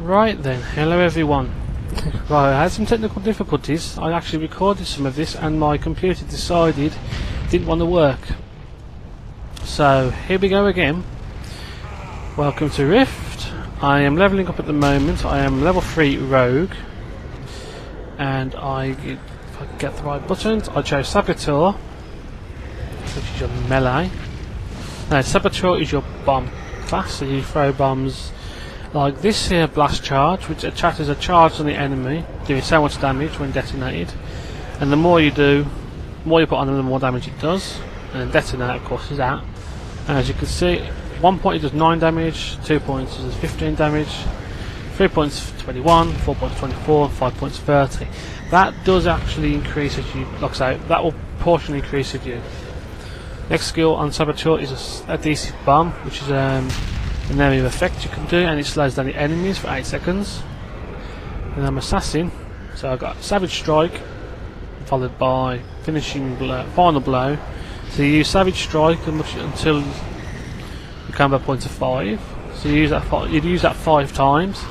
Right then, hello everyone. Right, I had some technical difficulties. I actually recorded some of this and my computer decided it didn't want to work. So here we go again. Welcome to Rift. I am levelling up at the moment. I am level 3 rogue. And if I can get the right buttons, I chose Saboteur, which is your melee. Now Saboteur is your bomb class, so you throw bombs like this here blast charge, which attaches a charge on the enemy, doing so much damage when detonated. And the more you do, the more you put on them, the more damage it does. And then detonate, of course, is that. And as you can see, 1 point it does 9 damage, 2 points it does 15 damage, 3 points 21, 4 points 24, 5 points 30. That does actually increase as you, like I say, that will proportionally increase with you. Next skill on Saboteur is a adhesive bomb, which is an area of effect you can do, and it slows down the enemies for 8 seconds. And I'm Assassin, so I've got Savage Strike, followed by finishing blow, final blow. So you use Savage Strike until you combat points of 5. So you use that you'd use that 5 times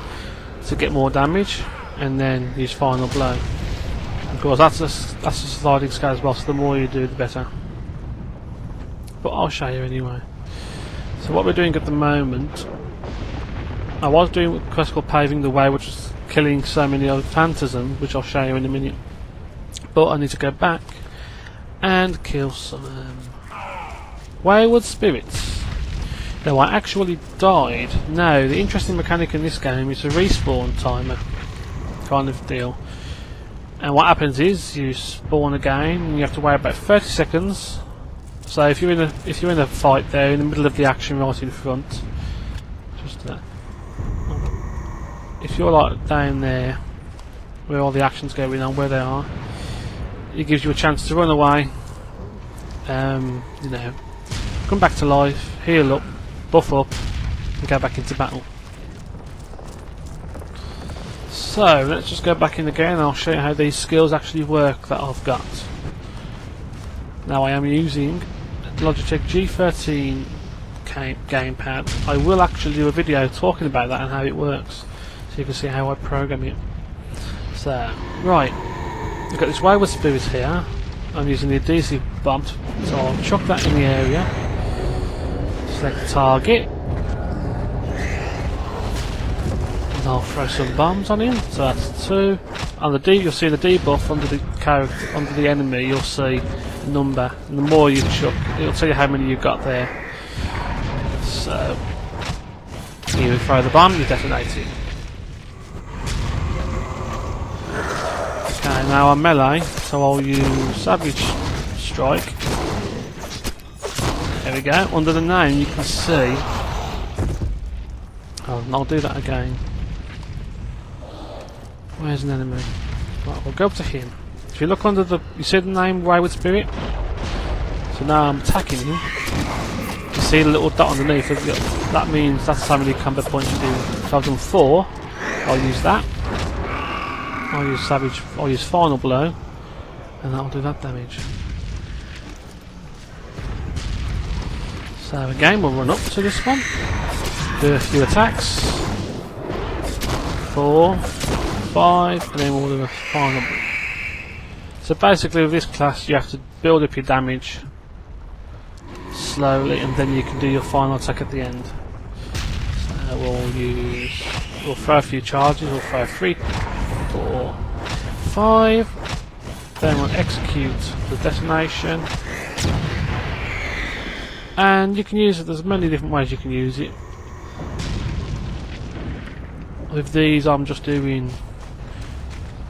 to get more damage, and then use final blow. Of course, that's a sliding scale as well. So the more you do, the better. But I'll show you anyway. So what we're doing at the moment, I was doing a quest called Paving the Way, which is killing so many other phantasms, which I'll show you in a minute. But I need to go back and kill some wayward spirits. Now I actually died. Now the interesting mechanic in this game is a respawn timer kind of deal. And what happens is you spawn again, and you have to wait about 30 seconds. So if you're in a fight there, in the middle of the action, right in front, just that. If you're like down there, where all the action's going on, where they are, it gives you a chance to run away. You know, come back to life, heal up, buff up, and go back into battle. So let's just go back in again, and I'll show you how these skills actually work that I've got. Now I am using Logitech G13 gamepad. I will actually do a video talking about that and how it works, so you can see how I program it. So, right, we've got this wayward spirit here. I'm using the adhesive bomb, so I'll chuck that in the area. Select the target. And I'll throw some bombs on him. So that's 2. On the you'll see the debuff under the character, under the enemy. You'll see a number, and the more you chuck, it'll tell you how many you've got there. So you throw the bomb, you detonate it. Okay, now I'm melee, so I'll use Savage Strike. There we go. Under the name, you can see. Oh, and I'll do that again. Where's an enemy? Right, we'll go up to him. If you look under the, you see the name Wayward Spirit? So now I'm attacking him. You see the little dot underneath, that means that's how many combat points you do. So I've done 4, I'll use that. I'll use Final Blow, and that'll do that damage. So again, we'll run up to this one, do a few attacks. 4, 5, and then we'll do a final. So basically with this class you have to build up your damage slowly, and then you can do your final attack at the end. So we'll throw a few charges, we'll throw 3, 4, 5, then we'll execute the detonation. And you can use it, there's many different ways you can use it. With these I'm just doing,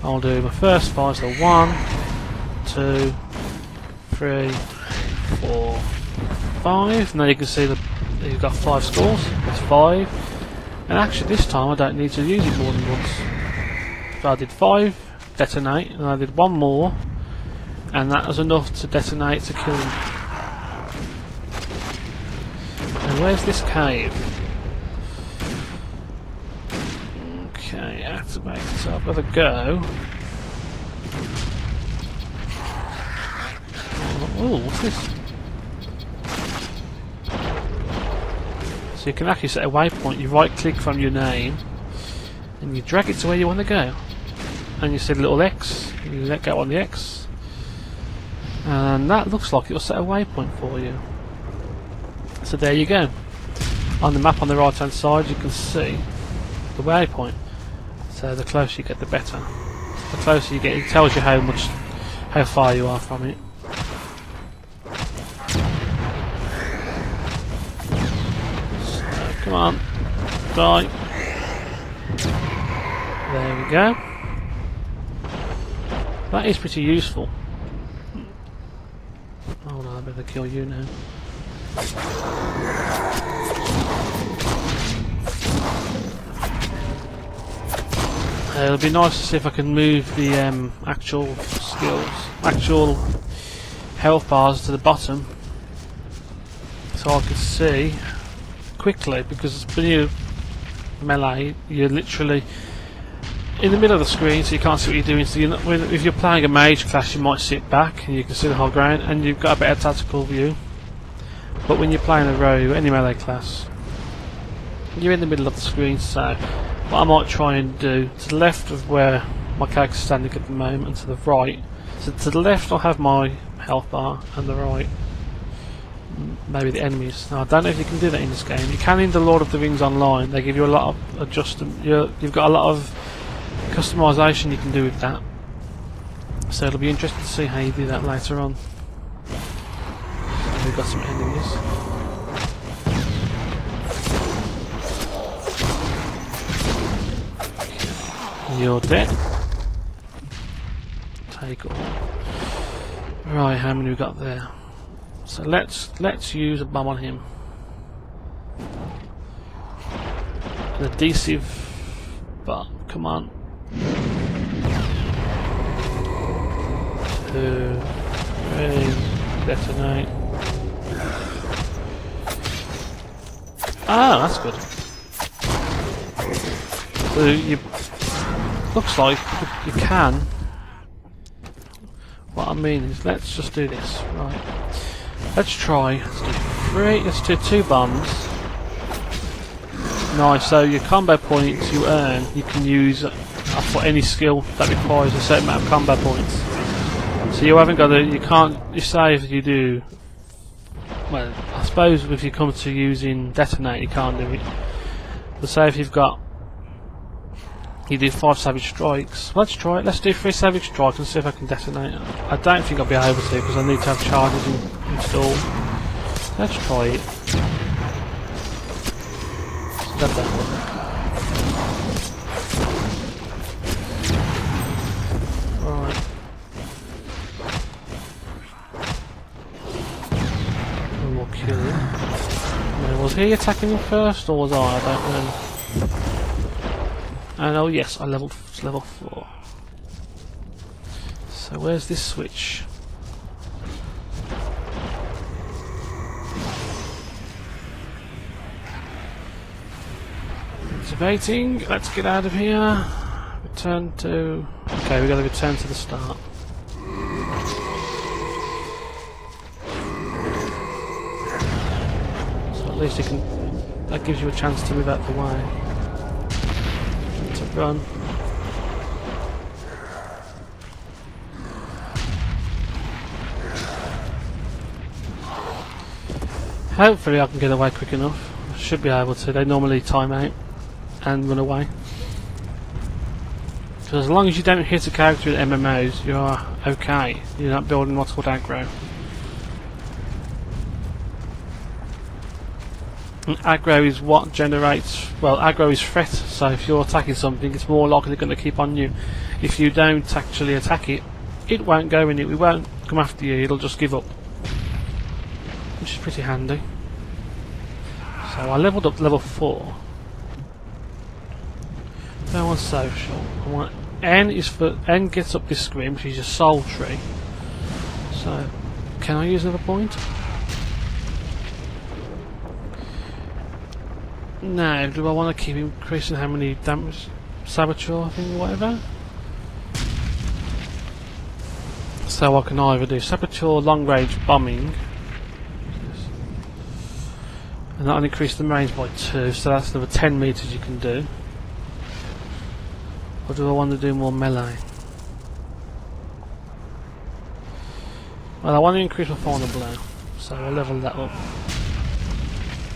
I'll do my first 5, so 1, 2, 3, 4, 5. Now you can see that you've got 5 scores, that's 5. And actually this time I don't need to use it more than once. So I did 5, detonate, and I did 1 more, and that was enough to detonate to kill him. And where's this cave? Okay, activate, so I've got to go. Oh, what's this? So you can actually set a waypoint, you right click from your name and you drag it to where you want to go. And you see the little X, you let go on the X, and that looks like it'll set a waypoint for you. So there you go. On the map on the right hand side you can see the waypoint. So the closer you get the better. The closer you get, it tells you how far you are from it. So come on, die. There we go. That is pretty useful. Oh no, I better kill you now. It'll be nice to see if I can move the actual health bars to the bottom, so I can see quickly, because when you melee, you're literally in the middle of the screen, so you can't see what you're doing. So if you're playing a mage class, you might sit back and you can see the whole ground, and you've got a better tactical view. But when you're playing a rogue, any melee class, you're in the middle of the screen. So what I might try and do, to the left of where my character's standing at the moment, and to the right. So to the left I'll have my health bar, and the right maybe the enemies. Now I don't know if you can do that in this game. You can in the Lord of the Rings Online. They give you a lot of adjustment. You've got a lot of customization you can do with that. So it'll be interesting to see how you do that later on. So we've got some enemies. You're dead. Take all. Right, how many we got there? So let's use a bomb on him. An adhesive bomb. Come on. 2, 3, detonate. Ah, that's good. So you looks like you can. What I mean is, let's just do this. Right. Let's try. Let's do 3. Let's do 2 bombs. Nice. So your combo points you earn, you can use for any skill that requires a certain amount of combo points. So you haven't got to. You can't. You say if you do. Well, I suppose if you come to using detonate, you can't do it. But say if you've got. You do 5 savage strikes. Let's try it. Let's do 3 savage strikes and see if I can detonate it. I don't think I'll be able to, because I need to have charges installed. Let's try it. That don't work. Right. And we'll kill him. Now, was he attacking him first, or was I? I don't know. And oh yes, I level 4. So where's this switch? Activating. Let's get out of here. Return to. Okay, we got to return to the start. So at least you can. That gives you a chance to move out the way. Run. Hopefully I can get away quick enough. I should be able to. They normally time out and run away. So as long as you don't hit a character with MMOs, you are okay. You're not building what's called aggro. And aggro is what generates, well, aggro is threat, so if you're attacking something, it's more likely going to keep on you. If you don't actually attack it, it won't go in it, it won't come after you, it'll just give up. Which is pretty handy. So I leveled up to level 4. Now on social, I want N is for, N gets up this screen, which is your soul tree. So, can I use another point? No, do I want to keep increasing how many damage? Saboteur, I think, or whatever. So I can either do saboteur, long range bombing, and that'll increase the range by 2, so that's another 10 meters you can do. Or do I want to do more melee? Well, I want to increase my final blow, so I'll level that up.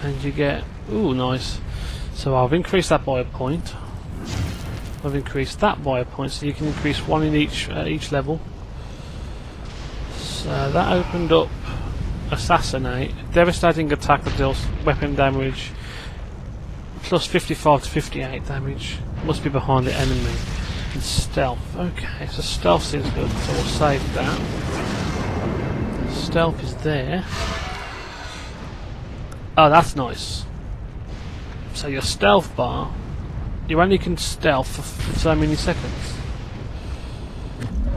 And you get... ooh, nice. So I've increased that by a point. I've increased that by a point, so you can increase one in each level. So that opened up Assassinate. Devastating attack that deals weapon damage plus 55 to 58 damage. Must be behind the enemy. And stealth. Okay, so stealth seems good, so we'll save that. Stealth is there. Oh, that's nice. So your stealth bar, you only can stealth for so many seconds.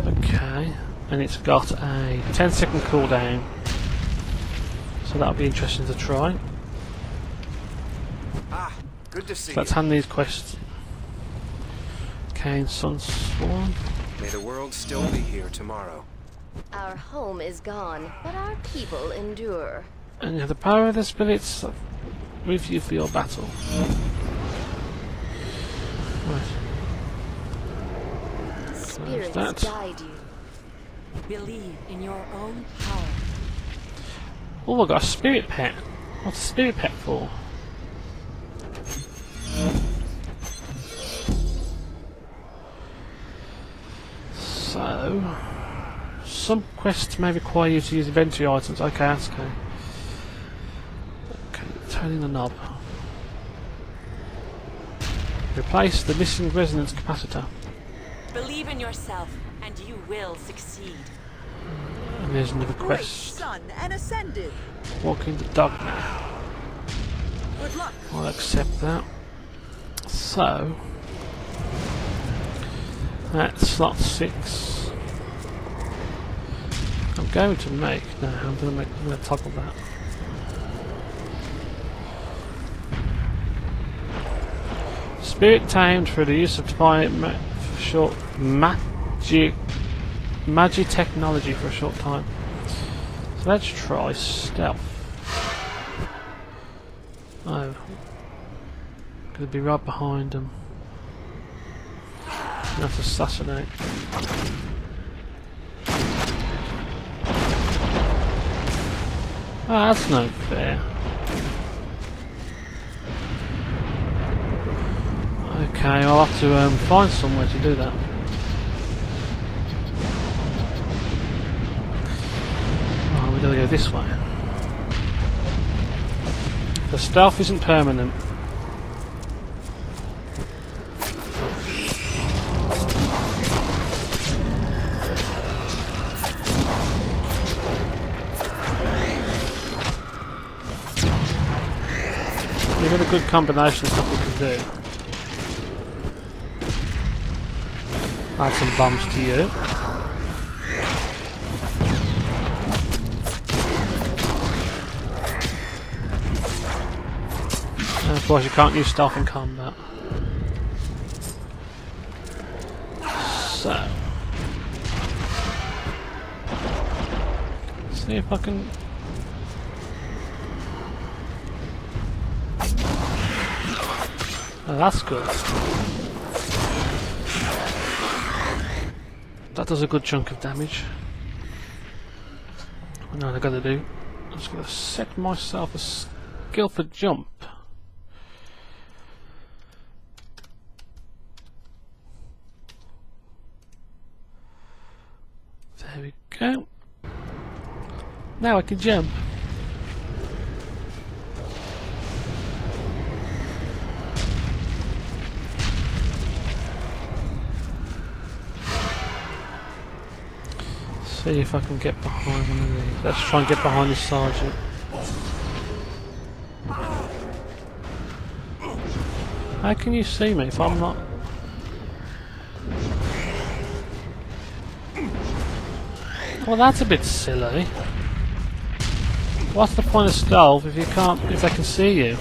Okay, and it's got a 10-second cooldown. So that'll be interesting to try. Ah, good to see So let's hand these quests. Kane Sunsworn. May the world still be here tomorrow. Our home is gone, but our people endure. And you have the power of the spirits with you for your battle. Right. Spirits that. guide you. Believe in your own power. Oh, I got a spirit pet. What's a spirit pet for? So, some quests may require you to use inventory items. Okay, that's okay. Okay, turning the knob. Replace the missing resonance capacitor. Believe in yourself, and you will succeed. And there's another Great quest. son and ascended. Walking the dog now. Good luck. I'll accept that. So, that's slot 6. I'm going to make. No, I'm going to toggle that. Spirit tamed through the use of magic technology for a short time. So let's try stealth. Oh, gonna be right behind them. That's assassinate. Ah, that's no fair. Okay, I'll have to find somewhere to do that. Oh, we gotta go this way. The stealth isn't permanent. We've got a good combination of stuff we can do. Add some bombs to you. And of course you can't use stealth in combat. So, see if I can. Oh, that's good. That does a good chunk of damage. What now I gotta do? I'm just gonna set myself a skill for jump. There we go. Now I can jump. See if I can get behind one of these. Let's try and get behind this sergeant. How can you see me if I'm not? Well, that's a bit silly. What's the point of stealth if you can't, if they can see you?